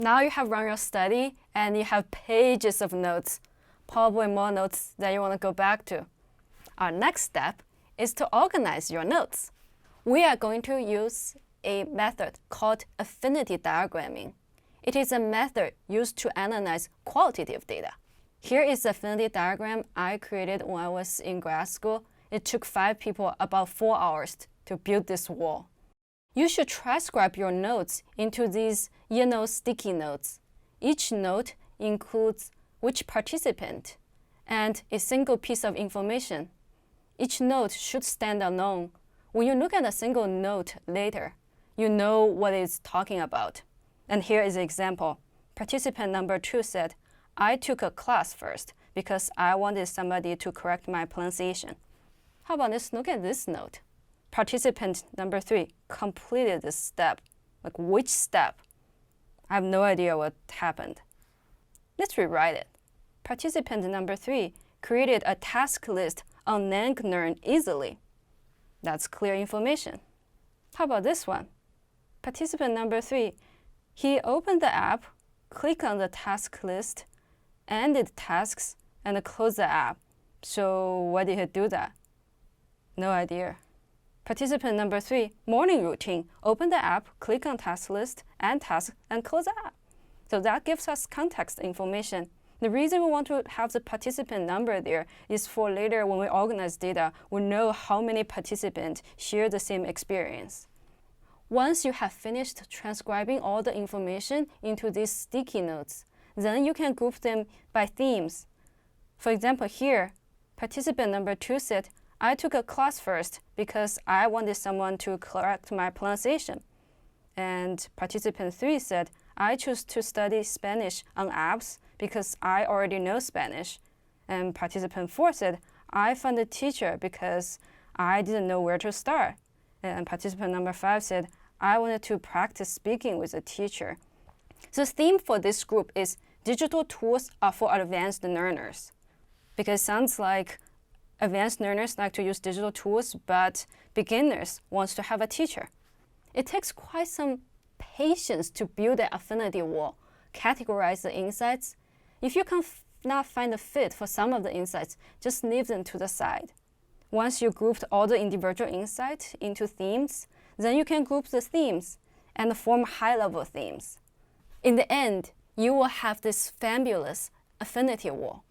Now you have run your study and you have pages of notes, probably more notes that you want to go back to. Our next step is to organize your notes. We are going to use a method called affinity diagramming. It is a method used to analyze qualitative data. Here is the affinity diagram I created when I was in grad school. It took 5 people about 4 hours to build this wall. You should transcribe your notes into these yellow sticky notes. Each note includes which participant and a single piece of information. Each note should stand alone. When you look at a single note later, you know what it's talking about. And here is an example. Participant number 2 said, I took a class first because I wanted somebody to correct my pronunciation. How about let's look at this note. Participant number 3 completed this step. Like which step? I have no idea what happened. Let's rewrite it. Participant number 3 created a task list on LangLearn easily. That's clear information. How about this one? Participant number 3, he opened the app, clicked on the task list, ended tasks, and closed the app. So why did he do that? No idea. Participant number 3, morning routine, open the app, click on task list, end task, and close the app. So that gives us context information. The reason we want to have the participant number there is for later when we organize data, we know how many participants share the same experience. Once you have finished transcribing all the information into these sticky notes, then you can group them by themes. For example, here, participant number 2 said, I took a class first because I wanted someone to correct my pronunciation. And participant 3 said, I chose to study Spanish on apps because I already know Spanish. And participant 4 said, I found a teacher because I didn't know where to start. And participant number 5 said, I wanted to practice speaking with a teacher. The theme for this group is digital tools are for advanced learners. Because it sounds like advanced learners like to use digital tools, but beginners want to have a teacher. It takes quite some patience to build an affinity wall, categorize the insights. If you cannot find a fit for some of the insights, just leave them to the side. Once you grouped all the individual insights into themes, then you can group the themes and form high-level themes. In the end, you will have this fabulous affinity wall.